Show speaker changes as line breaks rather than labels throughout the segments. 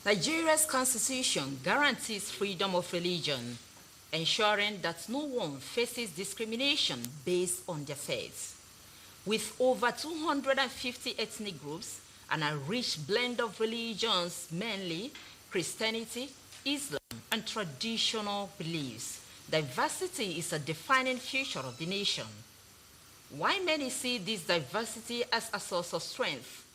Nigeria's constitution guarantees freedom of religion, ensuring that no one faces discrimination based on their faith. With over 250 ethnic groups and a rich blend of religions, mainly Christianity, Islam, and traditional beliefs, diversity is a defining feature of the nation. While many see this diversity as a source of strength,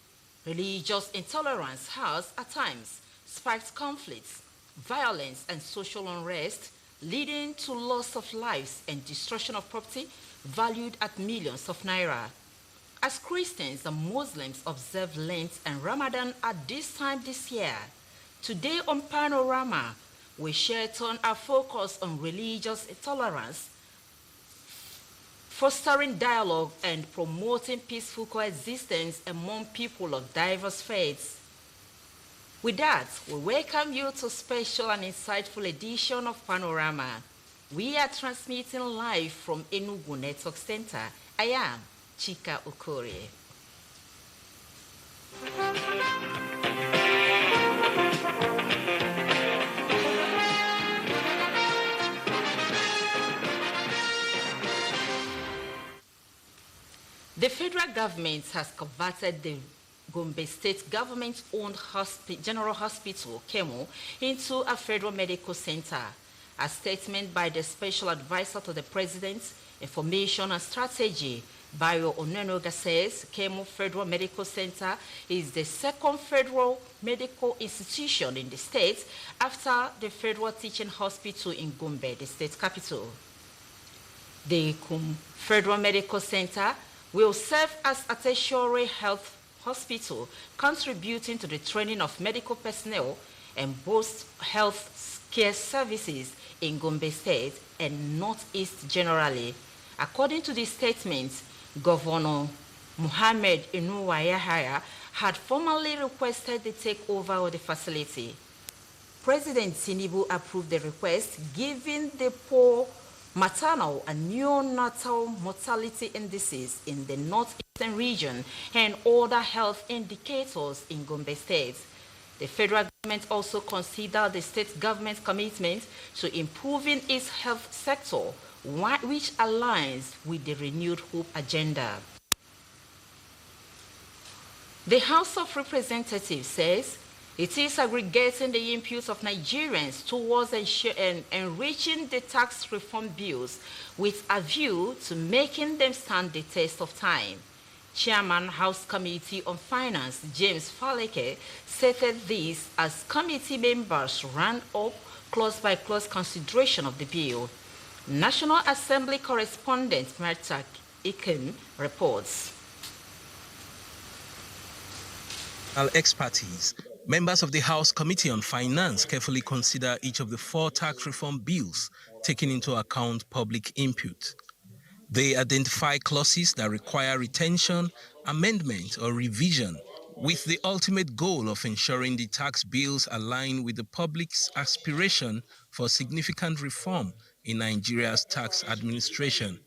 religious intolerance has, at times, sparked conflicts, violence, and social unrest, leading to loss of lives and destruction of property valued at millions of naira. As Christians and Muslims observe Lent and Ramadan at this time this year, today on Panorama, we share turn our focus on religious intolerance, fostering dialogue and promoting peaceful coexistence among people of diverse faiths. With that, we welcome you to a special and insightful edition of Panorama. We are transmitting live from Enugu Network Center. I am Chika Okorie. The federal government has converted the Gombe State government-owned General Hospital, Kemo, into a federal medical center. A statement by the Special Advisor to the President's Information and Strategy, Bayo Onenoga, says Kemo Federal Medical Center is the second federal medical institution in the state after the Federal Teaching Hospital in Gombe, the state capital. The Federal Medical Center will serve as a tertiary health hospital, contributing to the training of medical personnel and boast health care services in Gombe State and Northeast generally. According to the statement, Governor Mohammed Inuwa Yahaya had formally requested the takeover of the facility. President Tinubu approved the request, giving the poor maternal and neonatal mortality indices in the northeastern region and other health indicators in Gombe State. The federal government also considered the state government's commitment to improving its health sector, which aligns with the renewed hope agenda. The House of Representatives says it is aggregating the inputs of Nigerians towards enriching the tax reform bills with a view to making them stand the test of time. Chairman House Committee on Finance, James Faleke, stated this as committee members ran up clause-by-clause consideration of the bill. National Assembly correspondent Marta Ikem reports.
Expertise. Members of the House Committee on Finance carefully consider each of the 4 tax reform bills, taking into account public input. They identify clauses that require retention, amendment, or revision, with the ultimate goal of ensuring the tax bills align with the public's aspiration for significant reform in Nigeria's tax administration.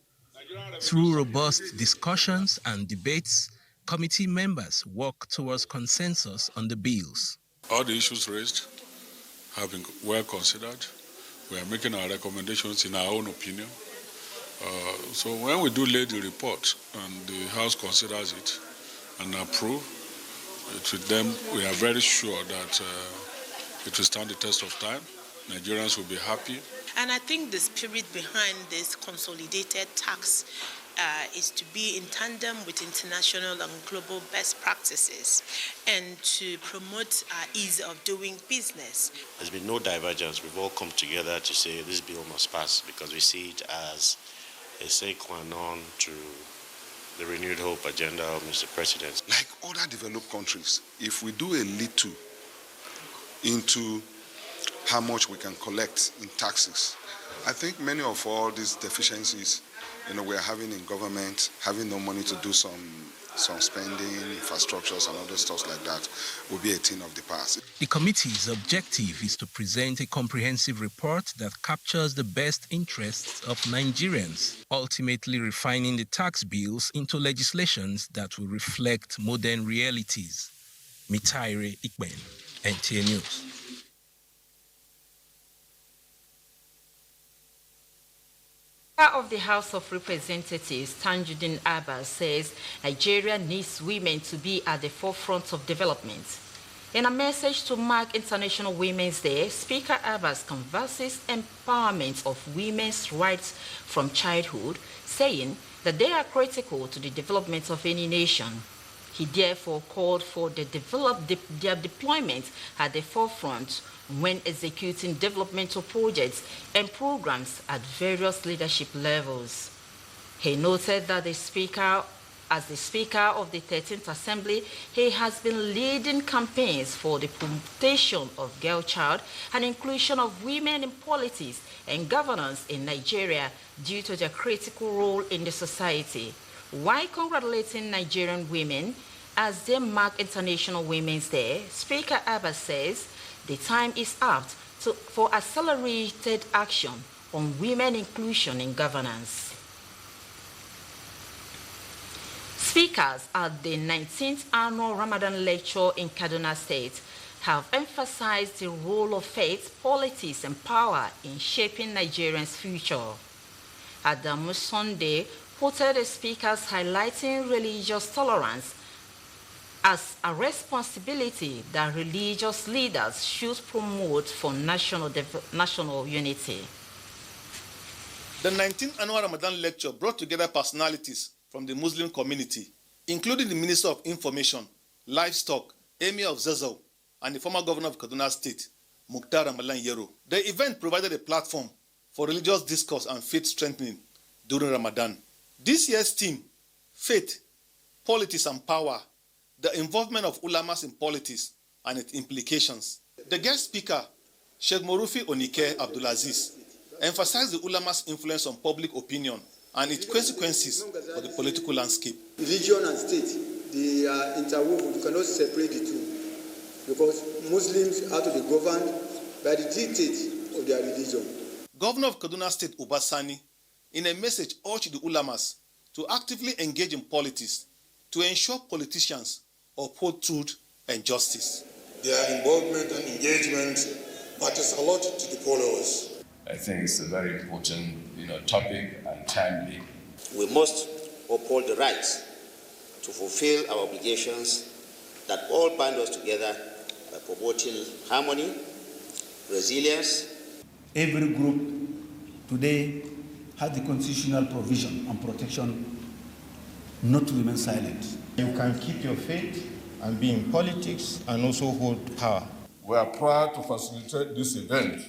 Through robust discussions and debates, committee members work towards consensus on the bills.
All the issues raised have been well considered. We are making our recommendations in our own opinion. So when we do lay the report and the House considers it and approve it with them, we are very sure that it will stand the test of time. Nigerians will be happy.
And I think the spirit behind this consolidated tax is to be in tandem with international and global best practices and to promote ease of doing business.
There's been no divergence. We've all come together to say this bill must pass because we see it as a sine qua non to the renewed hope agenda of Mr. President.
Like other developed countries, if we do a little into how much we can collect in taxes, I think many of all these deficiencies we are having in government, having no money to do some spending, infrastructures and other stuff like that, will be a thing of the past.
The committee's objective is to present a comprehensive report that captures the best interests of Nigerians, ultimately refining the tax bills into legislations that will reflect modern realities. Mitaire Ikben, NTA News.
Of the House of Representatives, Tanjuddin Abbas, says Nigeria needs women to be at the forefront of development. In a message to mark International Women's Day, Speaker Abbas converses empowerment of women's rights from childhood, saying that they are critical to the development of any nation. He therefore called for their deployment at the forefront when executing developmental projects and programs at various leadership levels. He noted that as the Speaker of the 13th Assembly, he has been leading campaigns for the promotion of girl child and inclusion of women in politics and governance in Nigeria due to their critical role in the society. While congratulating Nigerian women as they mark International Women's Day, Speaker Abbas says the time is apt for accelerated action on women inclusion in governance. Speakers at the 19th Annual Ramadan Lecture in Kaduna State have emphasized the role of faith, politics, and power in shaping Nigerians' future. Adamu Sunday quoted the speakers highlighting religious tolerance as a responsibility that religious leaders should promote for national unity.
The 19th Annual Ramadan Lecture brought together personalities from the Muslim community, including the Minister of Information, Livestock, Emir of Zazzau, and the former governor of Kaduna State, Mukhtar Ramalan Yero. The event provided a platform for religious discourse and faith strengthening during Ramadan. This year's theme, Faith, Politics and Power, the involvement of ulamas in politics and its implications. The guest speaker, Sheikh Morufi Onike Abdulaziz, emphasized the ulama's influence on public opinion and its consequences for the political landscape.
Religion and state, they are interwoven. You cannot separate the two because Muslims are to be governed by the dictate of their religion.
Governor of Kaduna State, Obasani, in a message urged the ulamas to actively engage in politics to ensure politicians uphold truth and justice.
Their involvement and engagement matters a lot to the followers.
I think it's a very important, topic and timely.
We must uphold the rights to fulfill our obligations that all bind us together by promoting harmony, resilience.
Every group today has the constitutional provision and protection not to remain silent.
You can keep your faith and be in politics and also hold power.
We are proud to facilitate this event,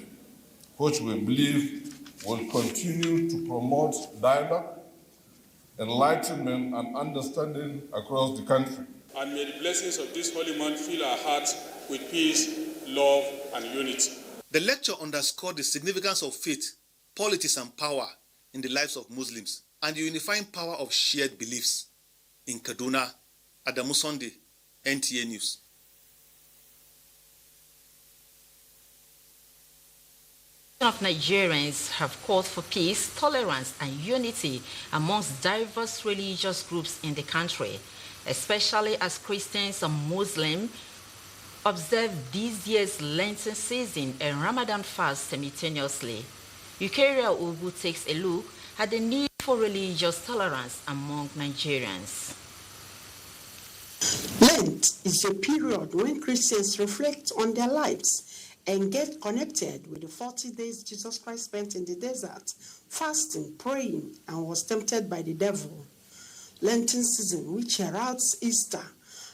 which we believe will continue to promote dialogue, enlightenment, and understanding across the country.
And may the blessings of this holy month fill our hearts with peace, love, and unity.
The lecture underscored the significance of faith, politics, and power in the lives of Muslims and the unifying power of shared beliefs. In Kaduna, Adamu Sunday, NTA News.
Of Nigerians have called for peace, tolerance, and unity amongst diverse religious groups in the country, especially as Christians and Muslims observe this year's Lenten season and Ramadan fast simultaneously. Eukaria Ugu takes a look at the need for religious tolerance among Nigerians.
Lent is a period when Christians reflect on their lives and get connected with the 40 days Jesus Christ spent in the desert, fasting, praying, and was tempted by the devil. Lenten season, which heralds Easter,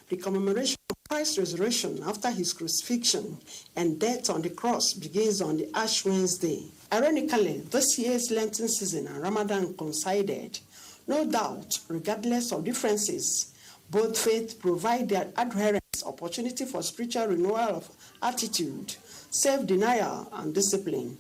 the commemoration of Christ's resurrection after his crucifixion and death on the cross, begins on the Ash Wednesday. Ironically, this year's Lenten season and Ramadan coincided. No doubt, regardless of differences, both faiths provide their adherents opportunity for spiritual renewal of attitude, self-denial, and discipline.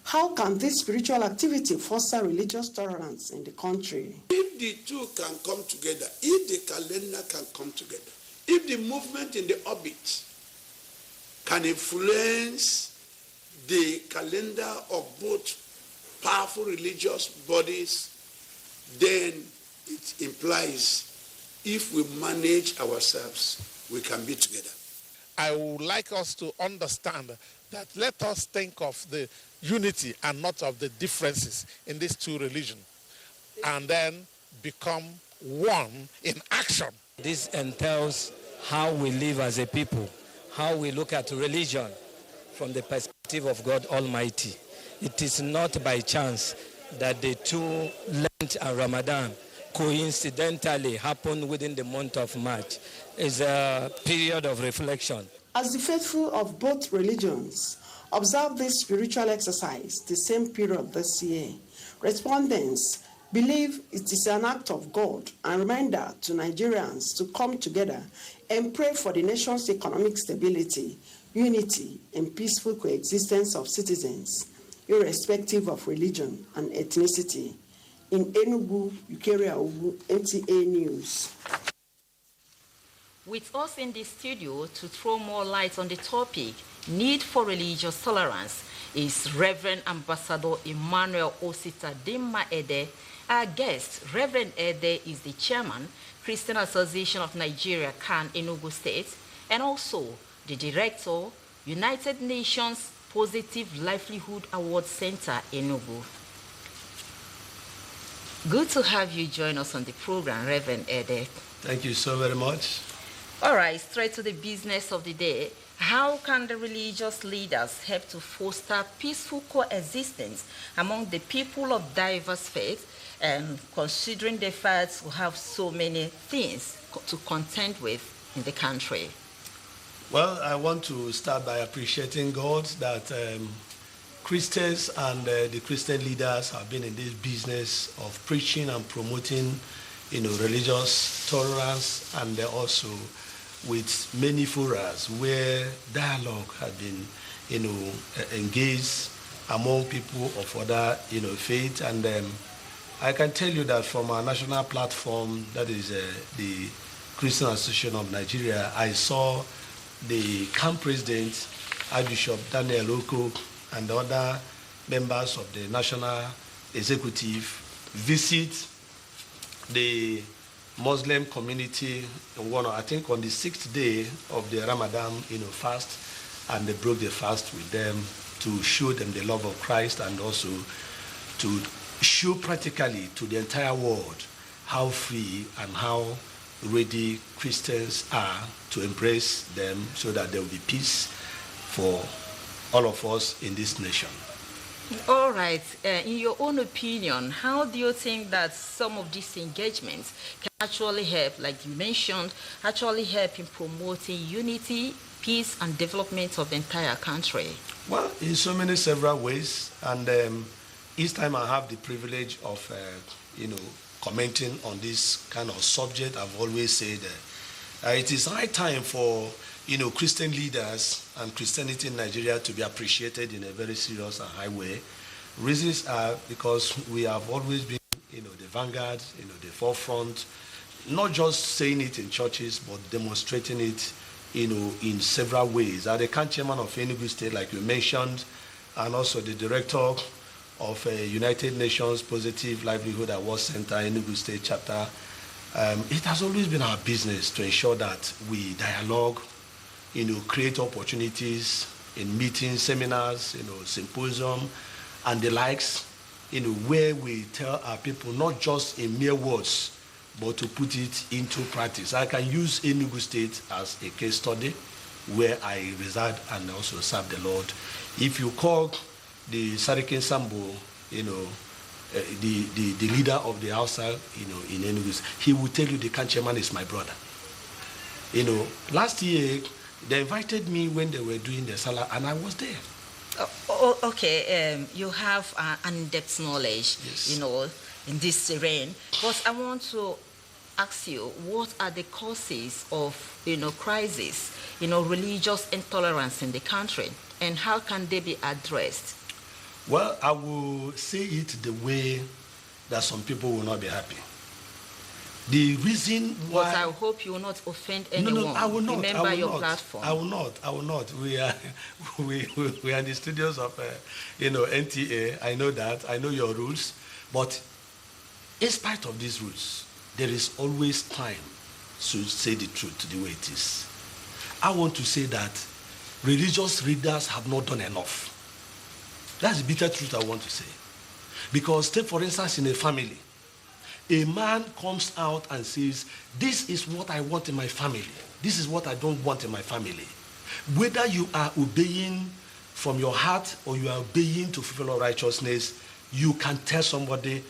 How can this spiritual activity foster religious tolerance in the country?
If the two can come together, if the calendar can come together, if the movement in the orbit can influence the calendar of both powerful religious bodies, then it implies if we manage ourselves, we can be together.
I would like us to understand that let us think of the unity and not of the differences in these two religions, and then become one in action.
This entails how we live as a people, how we look at religion from the perspective of God Almighty. It is not by chance that the two Lent and Ramadan coincidentally happened within the month of March. It's a period of reflection.
As the faithful of both religions observe this spiritual exercise the same period this year, respondents believe it is an act of God and reminder to Nigerians to come together and pray for the nation's economic stability, unity, and peaceful coexistence of citizens, irrespective of religion and ethnicity. In Enugu, Ukeria Ogu, NTA News.
With us in the studio to throw more light on the topic, need for religious tolerance, is Reverend Ambassador Emmanuel Osita Dimma Ede. Our guest, Reverend Ede, is the chairman, Christian Association of Nigeria, CAN, Enugu State, and also the director, United Nations Positive Livelihood Award Center, Enugu. Good to have you join us on the program, Reverend Ede.
Thank you so very much.
All right, straight to the business of the day. How can the religious leaders help to foster peaceful coexistence among the people of diverse faiths, and considering the fact we have so many things to contend with in the country?
Well, I want to start by appreciating God that Christians and the Christian leaders have been in this business of preaching and promoting, religious tolerance, and also with many forums where dialogue has been, engaged among people of other, faith. And I can tell you that from our national platform, that is the Christian Association of Nigeria, I saw the camp president, Archbishop Daniel Oko, and the other members of the national executive visit the Muslim community I think on the 6th day of the Ramadan fast, and they broke the fast with them to show them the love of Christ, and also to show practically to the entire world how free and how ready Christians are to embrace them, so that there will be peace for all of us in this nation.
All right. In your own opinion, how do you think that some of these engagements can actually help, like you mentioned, actually help in promoting unity, peace, and development of the entire country?
Well, in so many several ways, and each time I have the privilege of, commenting on this kind of subject, I've always said it is high time for Christian leaders and Christianity in Nigeria to be appreciated in a very serious and high way. Reasons are because we have always been, the vanguard, the forefront, not just saying it in churches, but demonstrating it, in several ways. I'm the CAN chairman of Enugu State, like you mentioned, and also the director of United Nations Positive Livelihood Award Center, Enugu State chapter. It has always been our business to ensure that we dialogue, create opportunities in meetings, seminars, symposium, and the likes, where we tell our people not just in mere words, but to put it into practice. I can use Enugu State as a case study where I reside and also serve the Lord. If you call the Sarikin Sambo, the leader of the Hausa, in Enugu, he will tell you the CAN chairman is my brother. Last year, they invited me when they were doing the Salah, and I was there.
Okay, you have an in-depth knowledge,
yes,
in this terrain. But I want to ask you, what are the causes of, crisis, religious intolerance in the country, and how can they be addressed?
Well, I will say it the way that some people will not be happy. The reason why...
But I hope you will not offend anyone.
No, I will not.
Remember your platform.
I will not. We are in the studios of, NTA. I know that. I know your rules. But in spite of these rules, there is always time to say the truth the way it is. I want to say that religious leaders have not done enough. That's the bitter truth I want to say. Because take for instance in a family, a man comes out and says, this is what I want in my family. This is what I don't want in my family. Whether you are obeying from your heart or you are obeying to fulfill all righteousness, you can tell somebody,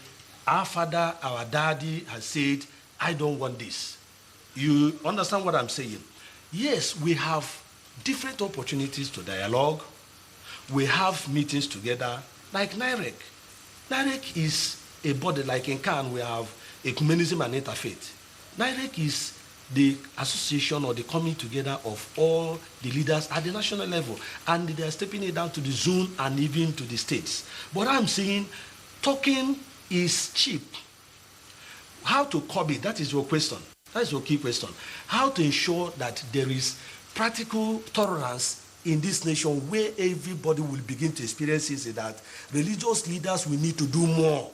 our father, our daddy has said, I don't want this. You understand what I'm saying? Yes, we have different opportunities to dialogue. We have meetings together, like NIREC. NIREC is a body, like in CAN, we have ecumenism and interfaith. NIREC is the association or the coming together of all the leaders at the national level, and they are stepping it down to the zone and even to the states. But I'm saying talking is cheap. How to curb it? That is your question. That is your key question. How to ensure that there is practical tolerance in this nation where everybody will begin to experience is that religious leaders will need to do more.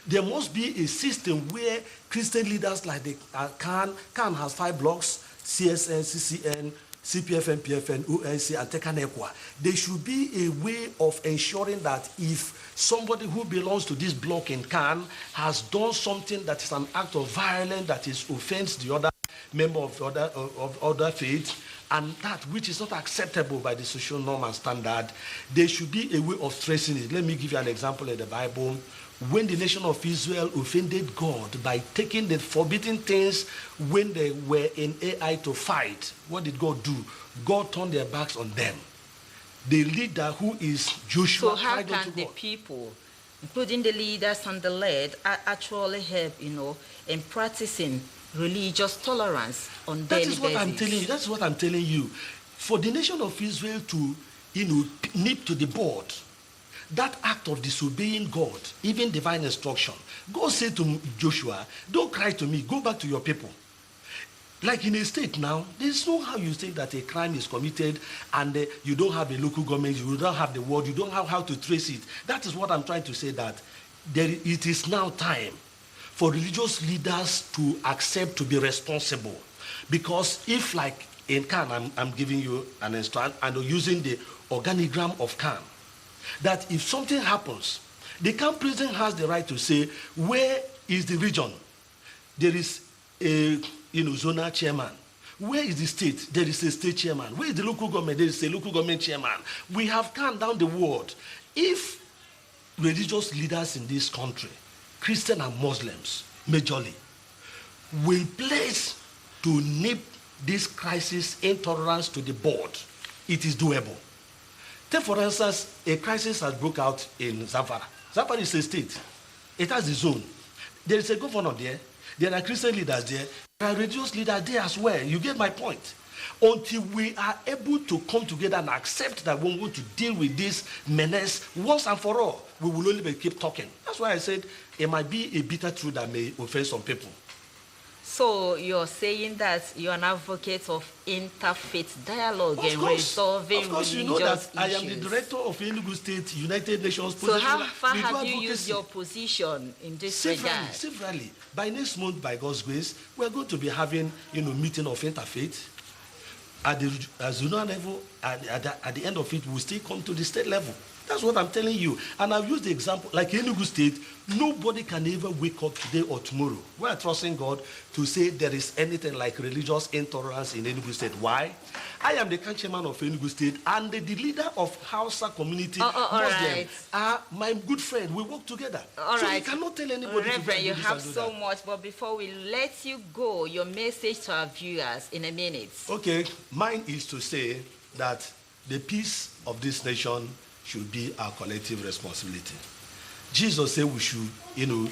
There must be a system where Christian leaders like the CAN has 5 blocks, CSN, CCN, CPFN, PFN, ONC, and Tekanekwa. There should be a way of ensuring that if somebody who belongs to this block in CAN has done something that is an act of violence that is offends the other member of other faith, and that which is not acceptable by the social norm and standard, there should be a way of tracing it. Let me give you an example in the Bible. When the nation of Israel offended God by taking the forbidden things when they were in Ai to fight, what did God do? God turned their backs on them. The leader who is Joshua.
So how can the people, including the leaders and the led, actually help, in practicing religious tolerance on daily basis?
That's what I'm telling you. For the nation of Israel to, nip to the board, that act of disobeying God, even divine instruction, God said to Joshua, don't cry to me, go back to your people. Like in a state now, there's no how you say that a crime is committed and you don't have a local government, you don't have the word, you don't have how to trace it. That is what I'm trying to say, that it is now time for religious leaders to accept to be responsible. Because if, like in CAN, I'm giving you an instance, and using the organigram of CAN, that if something happens, the CAN president has the right to say, where is the region? There is a zonal chairman. Where is the state? There is a state chairman. Where is the local government? There is a local government chairman. We have CAN down the world. If religious leaders in this country, Christian and Muslims, majorly, will place to nip this crisis intolerance to the board, it is doable. Take for instance, a crisis has broke out in Zamfara. Zamfara is a state. It has a zone. There is a governor there. There are Christian leaders there. There are religious leaders there as well. You get my point. Until we are able to come together and accept that we want to deal with this menace once and for all, we will only keep talking. That's why I said it might be a bitter truth that may offend some people.
So you're saying that you're an advocate of interfaith dialogue and resolving religious issues. Of course, you know that I am the director of Enugu State United Nations. So how far have you used your position in this regard?
Severally. By next month, by God's grace, we're going to be having meeting of interfaith. At the zonal level, at the end of it, we'll still come to the state level. That's what I'm telling you. And I've used the example, like Enugu State, nobody can ever wake up today or tomorrow. We are trusting God to say there is anything like religious intolerance in Enugu State. Why? I am the chairman of Enugu State, and the leader of Hausa community, Muslim, are my good friend. We work together. So we cannot tell anybody.
Reverend, you have so much, but before we let you go, your message to our viewers in a minute.
Okay, mine is to say that the peace of this nation should be our collective responsibility. Jesus said we should,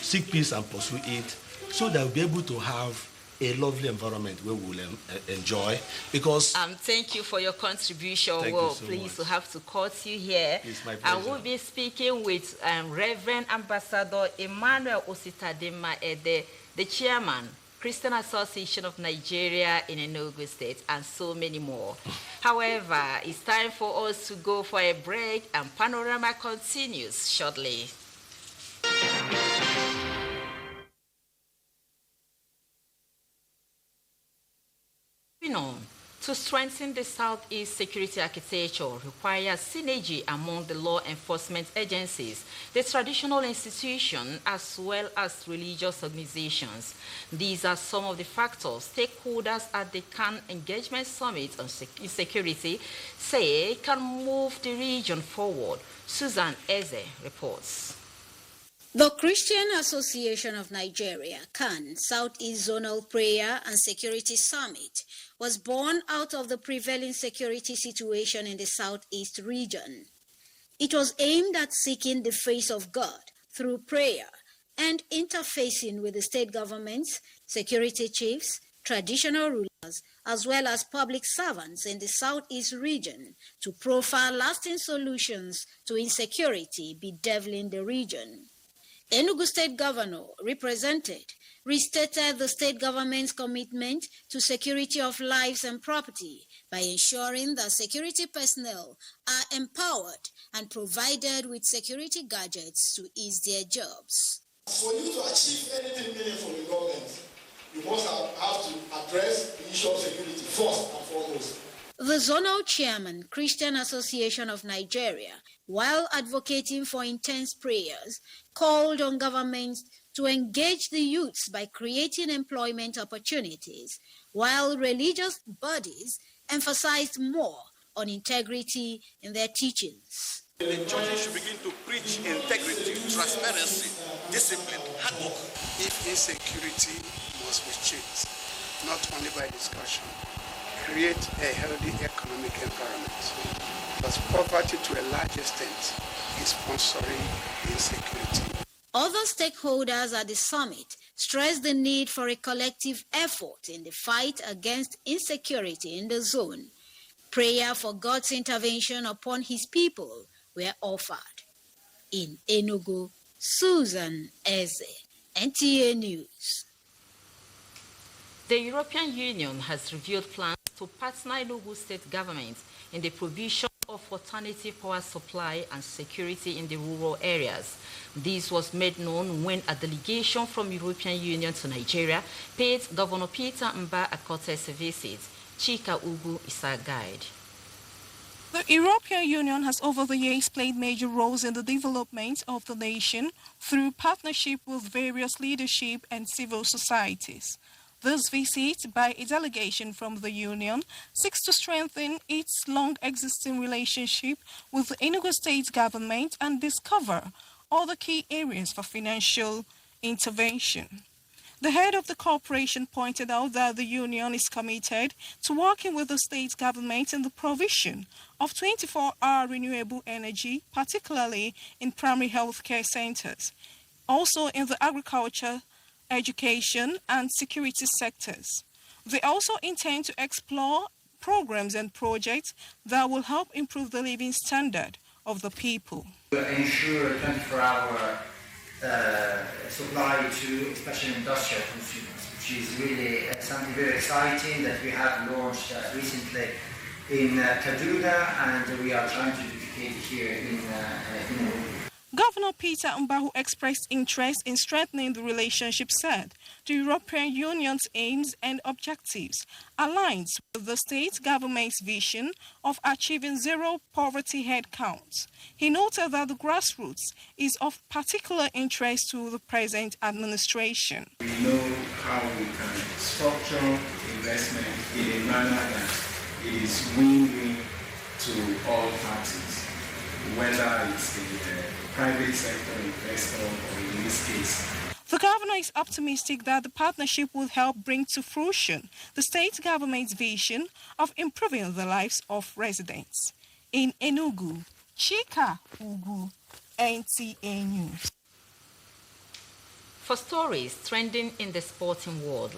seek peace and pursue it so that we'll be able to have a lovely environment where we'll enjoy. Because
thank you for your contribution. Pleased to have to cut you here.
It's my pleasure.
I will be speaking with Reverend Ambassador Emmanuel Ositadema Ede, the chairman, Christian Association of Nigeria in Enugu State, and so many more. However, it's time for us to go for a break, and Panorama continues shortly. Moving on To strengthen the Southeast security architecture requires synergy among the law enforcement agencies, the traditional institutions, as well as religious organizations. These are some of the factors stakeholders at the Cannes Engagement Summit on Security say can move the region forward. Susan Eze reports.
The Christian Association of Nigeria, CAN, Southeast Zonal Prayer and Security Summit, was born out of the prevailing security situation in the Southeast region. It was aimed at seeking the face of God through prayer and interfacing with the state governments, security chiefs, traditional rulers, as well as public servants in the Southeast region to profile lasting solutions to insecurity bedeviling the region. Enugu State Governor restated the state government's commitment to security of lives and property by ensuring that security personnel are empowered and provided with security gadgets to ease their jobs.
For you to achieve anything meaningful in government, you must have to address the issue of security first and foremost.
The zonal chairman, Christian Association of Nigeria, while advocating for intense prayers, called on governments to engage the youths by creating employment opportunities, while religious bodies emphasized more on integrity in their teachings.
The churches should begin to preach integrity, transparency, discipline, hard work.
If insecurity must be changed, not only by discussion, create a healthy economic environment. Because poverty to a large extent is sponsoring insecurity.
Other stakeholders at the summit stressed the need for a collective effort in the fight against insecurity in the zone. Prayer for God's intervention upon his people were offered. In Enugu, Susan Eze, NTA News.
The European Union has revealed plans to partner Enugu state government in the provision of alternative power supply and security in the rural areas. This was made known when a delegation from European Union to Nigeria paid Governor Peter Mba a courtesy visit. Chika Ugu is our guide.
The European Union has over the years played major roles in the development of the nation through partnership with various leadership and civil societies. This visit by a delegation from the Union seeks to strengthen its long-existing relationship with the Enugu State government and discover other key areas for financial intervention. The head of the corporation pointed out that the Union is committed to working with the state government in the provision of 24-hour renewable energy, particularly in primary health care centers, also in the agriculture, education and security sectors. They also intend to explore programs and projects that will help improve the living standard of the people.
To ensure 24-hour supply to especially industrial consumers, which is really something very exciting that we have launched recently in Kaduna, and we are trying to duplicate here in
Governor Peter Mba, who expressed interest in strengthening the relationship, said the European Union's aims and objectives aligns with the state government's vision of achieving zero poverty head count. He noted that the grassroots is of particular interest to the present administration.
We know how we can structure investment in a manner that is win-win to all parties, whether it's the private sector investor or in this case.
The governor is optimistic that the partnership will help bring to fruition the state government's vision of improving the lives of residents. In Enugu, Chika Ugu, NTA News.
For stories trending in the sporting world,